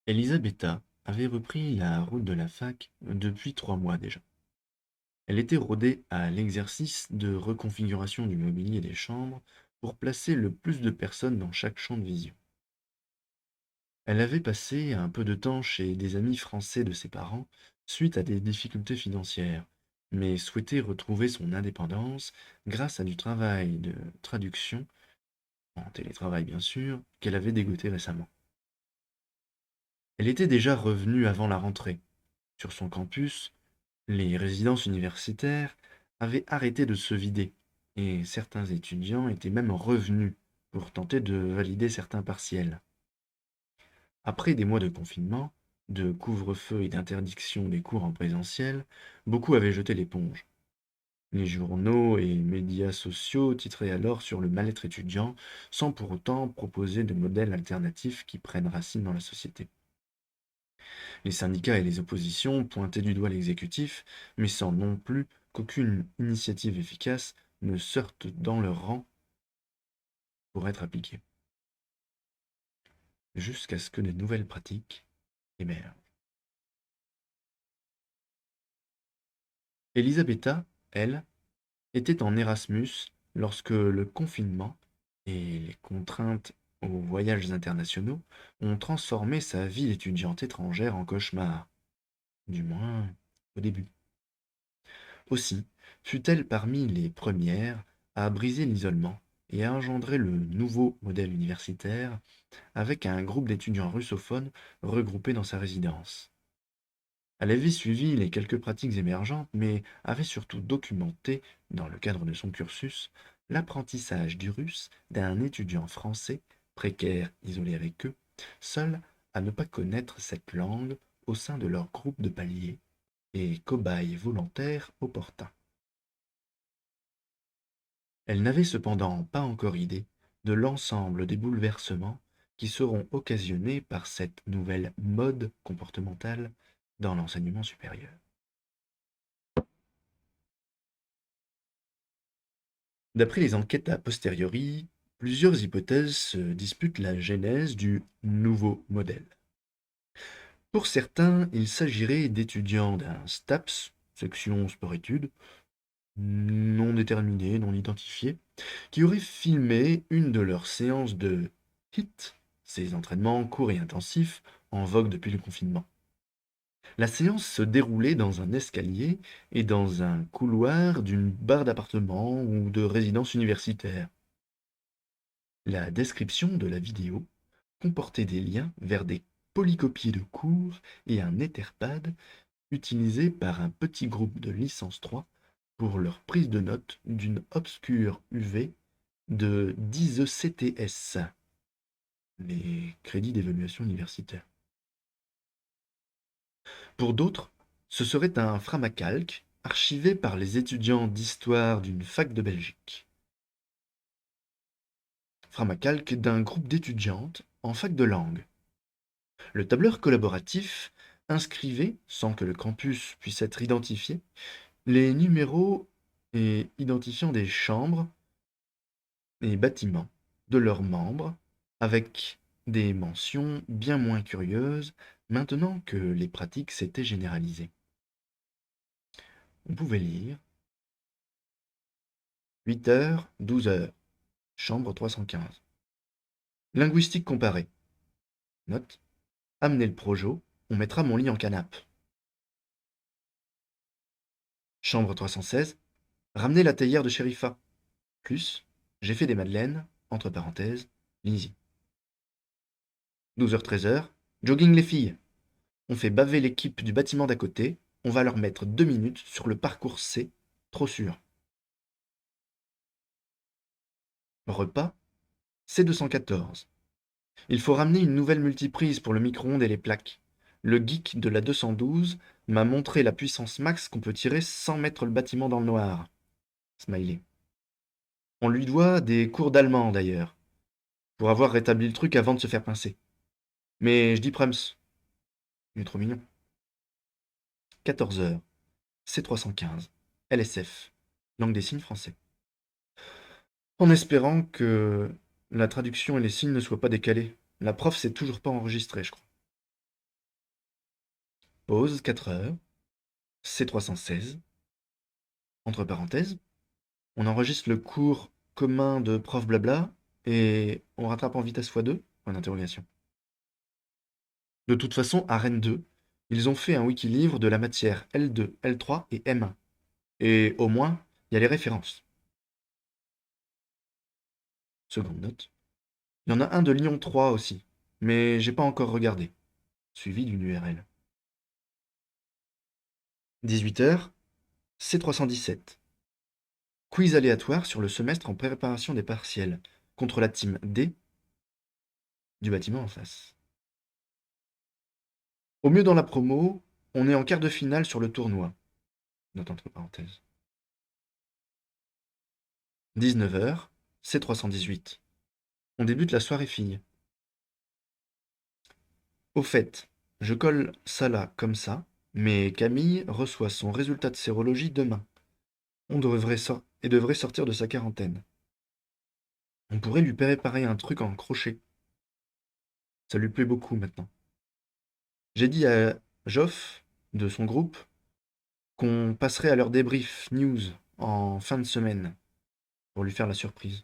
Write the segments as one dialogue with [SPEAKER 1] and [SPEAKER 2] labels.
[SPEAKER 1] Elisabetta avait repris la route de la fac depuis 3 mois déjà. Elle était rodée à l'exercice de reconfiguration du mobilier des chambres pour placer le plus de personnes dans chaque champ de vision. Elle avait passé un peu de temps chez des amis français de ses parents suite à des difficultés financières, mais souhaitait retrouver son indépendance grâce à du travail de traduction, en télétravail bien sûr, qu'elle avait dégoté récemment. Elle était déjà revenue avant la rentrée. Sur son campus, les résidences universitaires avaient arrêté de se vider et certains étudiants étaient même revenus pour tenter de valider certains partiels. Après des mois de confinement, de couvre-feu et d'interdiction des cours en présentiel, beaucoup avaient jeté l'éponge. Les journaux et médias sociaux titraient alors sur le mal-être étudiant sans pour autant proposer de modèles alternatifs qui prennent racine dans la société. Les syndicats et les oppositions pointaient du doigt l'exécutif, mais sans non plus qu'aucune initiative efficace ne sorte dans leur rang pour être appliquée, jusqu'à ce que de nouvelles pratiques émergent. Elisabetta, elle, était en Erasmus lorsque le confinement et les contraintes aux voyages internationaux ont transformé sa vie d'étudiante étrangère en cauchemar, du moins au début. Aussi fut-elle parmi les premières à briser l'isolement et à engendrer le nouveau modèle universitaire avec un groupe d'étudiants russophones regroupés dans sa résidence. Elle avait suivi les quelques pratiques émergentes, mais avait surtout documenté, dans le cadre de son cursus, l'apprentissage du russe d'un étudiant français, précaire, isolé avec eux, seul à ne pas connaître cette langue au sein de leur groupe de paliers et cobaye volontaire opportun. Elle n'avait cependant pas encore idée de l'ensemble des bouleversements qui seront occasionnés par cette nouvelle mode comportementale dans l'enseignement supérieur. D'après les enquêtes a posteriori, plusieurs hypothèses se disputent la genèse du nouveau modèle. Pour certains, il s'agirait d'étudiants d'un STAPS, section sport-études, non déterminés, non identifiés, qui auraient filmé une de leurs séances de HIIT, ces entraînements courts et intensifs en vogue depuis le confinement. La séance se déroulait dans un escalier et dans un couloir d'une barre d'appartement ou de résidence universitaire. La description de la vidéo comportait des liens vers des polycopiés de cours et un Etherpad utilisé par un petit groupe de licence 3 pour leur prise de notes d'une obscure UV de 10 ECTS, les crédits d'évaluation universitaire. Pour d'autres, ce serait un framacalque archivé par les étudiants d'histoire d'une fac de Belgique. Framacalque d'un groupe d'étudiantes en fac de langue. Le tableur collaboratif inscrivait, sans que le campus puisse être identifié, les numéros et identifiants des chambres et bâtiments de leurs membres, avec des mentions bien moins curieuses maintenant que les pratiques s'étaient généralisées. On pouvait lire 8 h, 12 h, chambre 315. Linguistique comparée. Note. Amenez le projo, on mettra mon lit en canapé. Chambre 316. Ramenez la théière de Sherifa. Plus, j'ai fait des madeleines, entre parenthèses, Lizzie. 12 h 13 h. Jogging les filles. On fait baver l'équipe du bâtiment d'à côté. On va leur mettre 2 minutes sur le parcours C. Trop sûr. Repas. C214. Il faut ramener une nouvelle multiprise pour le micro-ondes et les plaques. Le geek de la 212 m'a montré la puissance max qu'on peut tirer sans mettre le bâtiment dans le noir. Smiley. On lui doit des cours d'allemand d'ailleurs, pour avoir rétabli le truc avant de se faire pincer. Mais je dis Prums. Il est trop mignon. 14 h. C315. LSF. Langue des signes français. En espérant que la traduction et les signes ne soient pas décalés. La prof s'est toujours pas enregistrée, je crois. pause 4 heures, C316, entre parenthèses, on enregistre le cours commun de prof blabla et on rattrape en vitesse x2? Point d'interrogation. De toute façon, à Rennes 2, ils ont fait un wiki-livre de la matière L2, L3 et M1. Et au moins, il y a les références. Seconde note. Il y en a un de Lyon 3 aussi, mais j'ai pas encore regardé. Suivi d'une URL. 18 h, C317. Quiz aléatoire sur le semestre en préparation des partiels, contre la team D du bâtiment en face. Au mieux dans la promo, on est en quart de finale sur le tournoi. Note entre parenthèses. 19 h, C318. On débute la soirée fille. Au fait, je colle ça là comme ça, mais Camille reçoit son résultat de sérologie demain. Et devrait sortir de sa quarantaine. On pourrait lui préparer un truc en crochet. Ça lui plaît beaucoup maintenant. J'ai dit à Joff, de son groupe, qu'on passerait à leur débrief news en fin de semaine pour lui faire la surprise.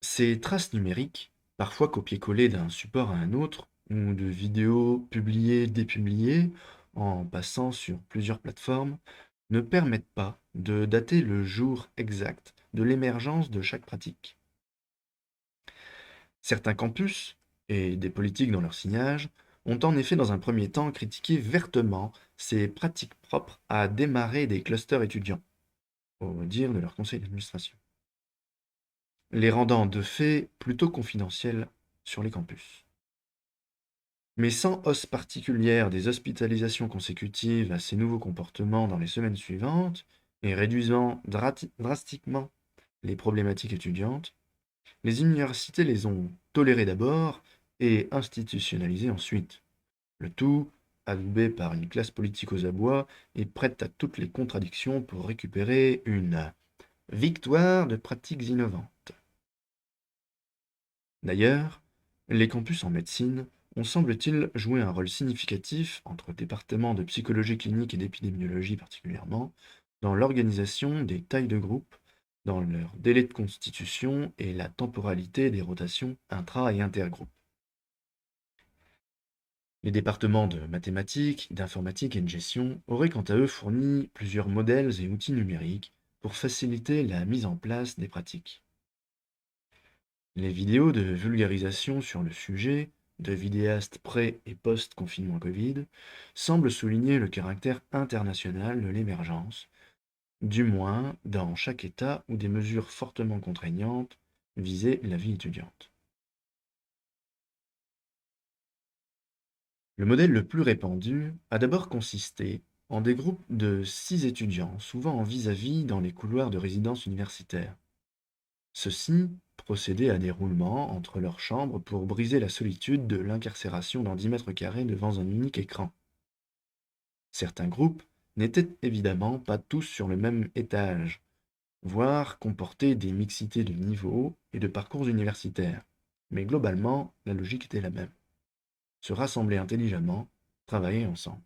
[SPEAKER 1] Ces traces numériques, parfois copiées-collées d'un support à un autre, ou de vidéos publiées, dépubliées, en passant sur plusieurs plateformes, ne permettent pas de dater le jour exact de l'émergence de chaque pratique. Certains campus, et des politiques dans leur signage, ont en effet dans un premier temps critiqué vertement ces pratiques propres à démarrer des clusters étudiants, au dire de leur conseil d'administration, les rendant de fait plutôt confidentiels sur les campus. Mais sans hausse particulière des hospitalisations consécutives à ces nouveaux comportements dans les semaines suivantes, et réduisant drastiquement les problématiques étudiantes, les universités les ont tolérées d'abord et institutionnalisées ensuite, le tout adoubé par une classe politique aux abois et prête à toutes les contradictions pour récupérer une victoire de pratiques innovantes. D'ailleurs, les campus en médecine ont semble-t-il joué un rôle significatif, entre départements de psychologie clinique et d'épidémiologie particulièrement, dans l'organisation des tailles de groupe, dans leur délai de constitution et la temporalité des rotations intra- et intergroupes. Les départements de mathématiques, d'informatique et de gestion auraient quant à eux fourni plusieurs modèles et outils numériques pour faciliter la mise en place des pratiques. Les vidéos de vulgarisation sur le sujet, de vidéastes pré- et post-confinement Covid, semblent souligner le caractère international de l'émergence, du moins dans chaque État où des mesures fortement contraignantes visaient la vie étudiante. Le modèle le plus répandu a d'abord consisté en des groupes de 6 étudiants, souvent en vis-à-vis dans les couloirs de résidence universitaire. Ceux-ci procédaient à des roulements entre leurs chambres pour briser la solitude de l'incarcération dans 10 mètres carrés devant un unique écran. Certains groupes n'étaient évidemment pas tous sur le même étage, voire comportaient des mixités de niveaux et de parcours universitaires. Mais globalement, la logique était la même. Se rassembler intelligemment, travailler ensemble.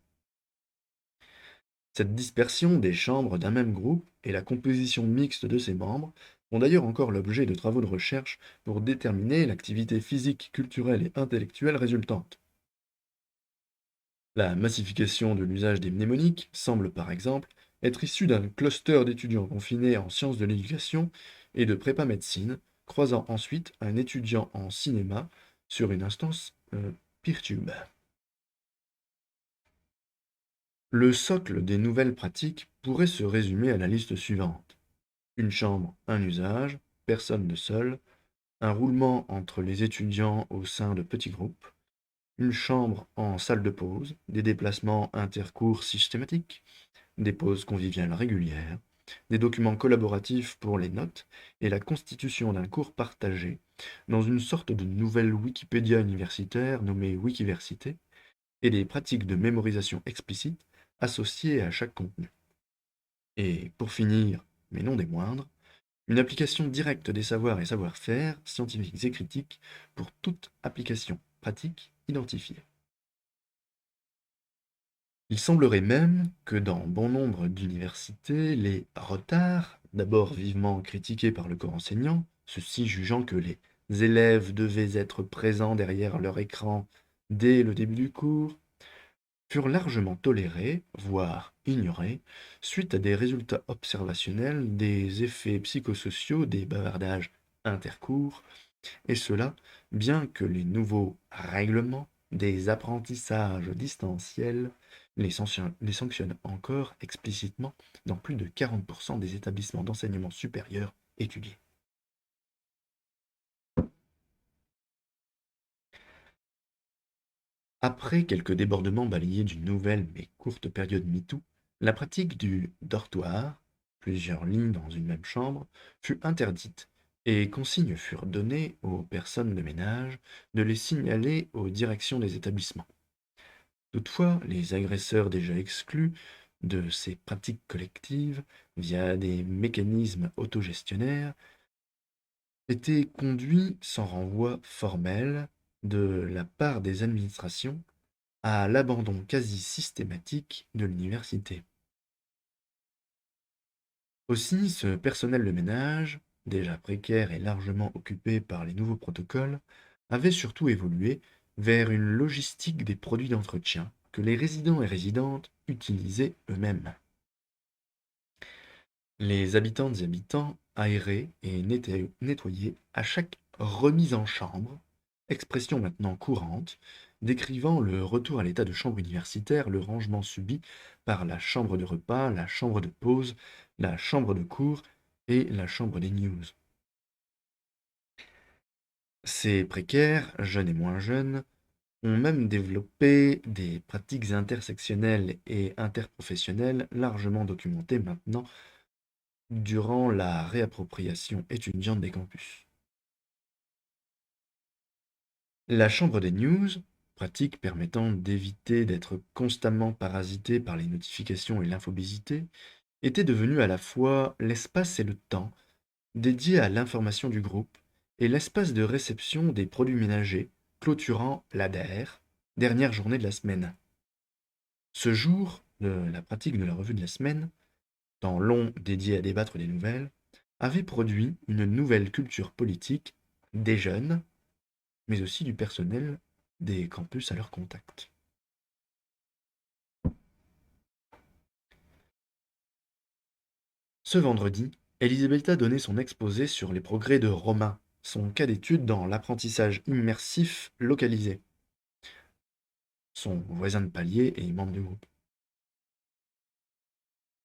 [SPEAKER 1] Cette dispersion des chambres d'un même groupe et la composition mixte de ses membres font d'ailleurs encore l'objet de travaux de recherche pour déterminer l'activité physique, culturelle et intellectuelle résultante. La massification de l'usage des mnémoniques semble par exemple être issue d'un cluster d'étudiants confinés en sciences de l'éducation et de prépa médecine, croisant ensuite un étudiant en cinéma sur une instance Peertube. Le socle des nouvelles pratiques pourrait se résumer à la liste suivante. Une chambre, un usage, personne de seul, un roulement entre les étudiants au sein de petits groupes, une chambre en salle de pause, des déplacements intercours systématiques, des pauses conviviales régulières, des documents collaboratifs pour les notes et la constitution d'un cours partagé dans une sorte de nouvelle Wikipédia universitaire nommée Wikiversité et des pratiques de mémorisation explicite associées à chaque contenu. Et pour finir, mais non des moindres, une application directe des savoirs et savoir-faire scientifiques et critiques pour toute application pratique identifiée. Il semblerait même que dans bon nombre d'universités, les retards, d'abord vivement critiqués par le corps enseignant, ceux-ci jugeant que les élèves devaient être présents derrière leur écran dès le début du cours, furent largement tolérés, voire ignorés, suite à des résultats observationnels des effets psychosociaux des bavardages intercours, et cela bien que les nouveaux règlements des apprentissages distanciels les sanctionnent encore explicitement dans plus de 40% des établissements d'enseignement supérieur étudiés. Après quelques débordements balayés d'une nouvelle mais courte période MeToo, la pratique du dortoir, plusieurs lignes dans une même chambre, fut interdite et consignes furent données aux personnes de ménage de les signaler aux directions des établissements. Toutefois, les agresseurs déjà exclus de ces pratiques collectives via des mécanismes autogestionnaires étaient conduits sans renvoi formel de la part des administrations à l'abandon quasi systématique de l'université. Aussi, ce personnel de ménage, déjà précaire et largement occupé par les nouveaux protocoles, avait surtout évolué vers une logistique des produits d'entretien que les résidents et résidentes utilisaient eux-mêmes. Les habitantes et habitants aéraient et nettoyaient à chaque remise en chambre, expression maintenant courante, décrivant le retour à l'état de chambre universitaire, le rangement subi par la chambre de repas, la chambre de pause, la chambre de cours et la chambre des news. Ces précaires, jeunes et moins jeunes, ont même développé des pratiques intersectionnelles et interprofessionnelles largement documentées maintenant durant la réappropriation étudiante des campus. La chambre des news, pratique permettant d'éviter d'être constamment parasité par les notifications et l'infobésité, était devenue à la fois l'espace et le temps dédié à l'information du groupe et l'espace de réception des produits ménagers, clôturant l'ADER, dernière journée de la semaine. Ce jour de la pratique de la revue de la semaine, temps long dédié à débattre des nouvelles, avait produit une nouvelle culture politique des jeunes, mais aussi du personnel des campus à leur contact. Ce vendredi, Elisabetta donnait son exposé sur les progrès de Romain, son cas d'étude dans l'apprentissage immersif localisé, son voisin de palier et membre du groupe.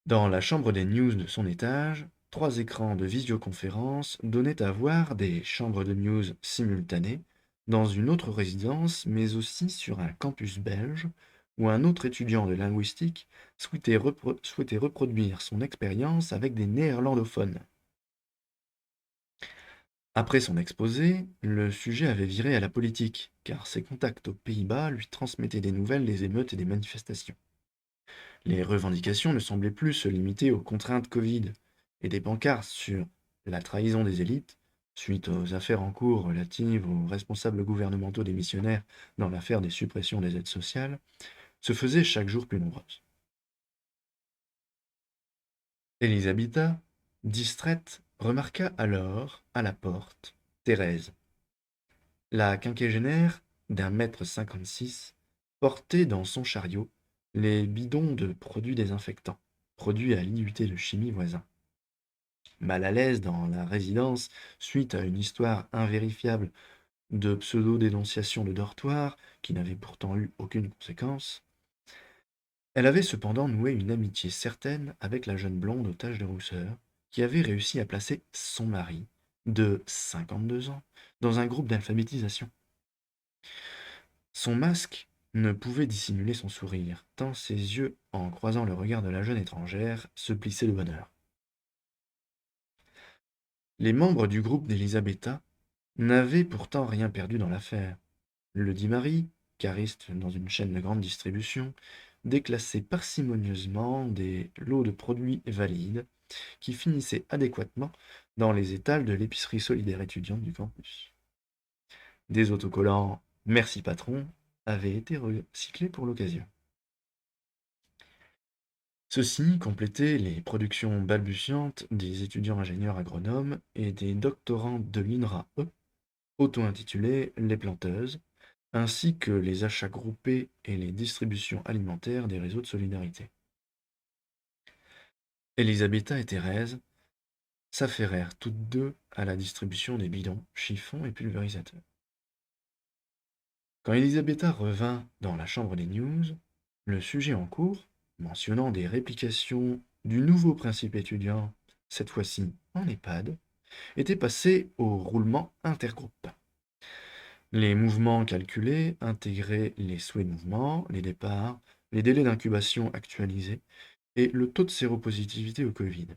[SPEAKER 1] Dans la chambre des news de son étage, 3 écrans de visioconférence donnaient à voir des chambres de news simultanées dans une autre résidence, mais aussi sur un campus belge où un autre étudiant de linguistique souhaitait reproduire son expérience avec des néerlandophones. Après son exposé, le sujet avait viré à la politique, car ses contacts aux Pays-Bas lui transmettaient des nouvelles des émeutes et des manifestations. Les revendications ne semblaient plus se limiter aux contraintes Covid, et des pancartes sur la trahison des élites, suite aux affaires en cours relatives aux responsables gouvernementaux démissionnaires dans l'affaire des suppressions des aides sociales, se faisaient chaque jour plus nombreuses. Elisabetta, distraite, remarqua alors, à la porte, Thérèse. La quinquagénaire, d'1,56 m, portait dans son chariot les bidons de produits désinfectants, produits à l'IUT de chimie voisin. Mal à l'aise dans la résidence, suite à une histoire invérifiable de pseudo-dénonciation de dortoir, qui n'avait pourtant eu aucune conséquence, elle avait cependant noué une amitié certaine avec la jeune blonde aux taches de rousseur, qui avait réussi à placer son mari, de 52 ans, dans un groupe d'alphabétisation. Son masque ne pouvait dissimuler son sourire, tant ses yeux, en croisant le regard de la jeune étrangère, se plissaient de bonheur. Les membres du groupe d'Elisabetta n'avaient pourtant rien perdu dans l'affaire. Le dit Marie, cariste dans une chaîne de grande distribution, déclassait parcimonieusement des lots de produits valides qui finissaient adéquatement dans les étals de l'épicerie solidaire étudiante du campus. Des autocollants «Merci patron» avaient été recyclés pour l'occasion. Ceux-ci complétaient les productions balbutiantes des étudiants ingénieurs agronomes et des doctorants de l'INRAE, auto-intitulés «Les planteuses», ainsi que les achats groupés et les distributions alimentaires des réseaux de solidarité. Elisabetta et Thérèse s'affairèrent toutes deux à la distribution des bidons, chiffons et pulvérisateurs. Quand Elisabetta revint dans la chambre des news, le sujet en cours, mentionnant des réplications du nouveau principe étudiant, cette fois-ci en EHPAD, était passé au roulement intergroupe. Les mouvements calculés intégraient les souhaits de mouvement, les départs, les délais d'incubation actualisés et le taux de séropositivité au Covid.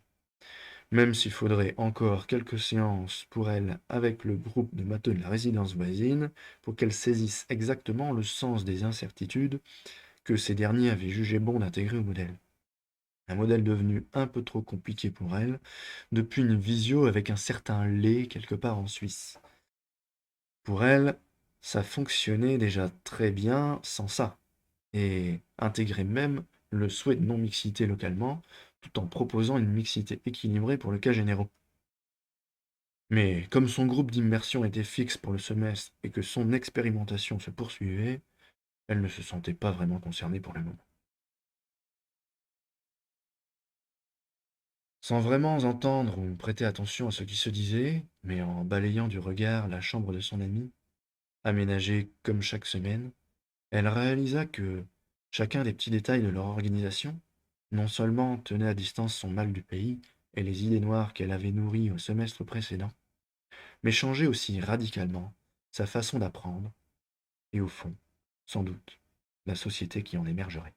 [SPEAKER 1] Même s'il faudrait encore quelques séances pour elle avec le groupe de matheux de la résidence voisine pour qu'elle saisisse exactement le sens des incertitudes que ces derniers avaient jugé bon d'intégrer au modèle. Un modèle devenu un peu trop compliqué pour elle, depuis une visio avec un certain lait quelque part en Suisse. Pour elle, ça fonctionnait déjà très bien sans ça, et intégrait même le souhait de non-mixité localement, tout en proposant une mixité équilibrée pour le cas généraux. Mais comme son groupe d'immersion était fixe pour le semestre et que son expérimentation se poursuivait, elle ne se sentait pas vraiment concernée pour le moment. Sans vraiment entendre ou prêter attention à ce qui se disait, mais en balayant du regard la chambre de son amie, aménagée comme chaque semaine, elle réalisa que chacun des petits détails de leur organisation non seulement tenait à distance son mal du pays et les idées noires qu'elle avait nourries au semestre précédent, mais changeait aussi radicalement sa façon d'apprendre et au fond, sans doute, la société qui en émergerait.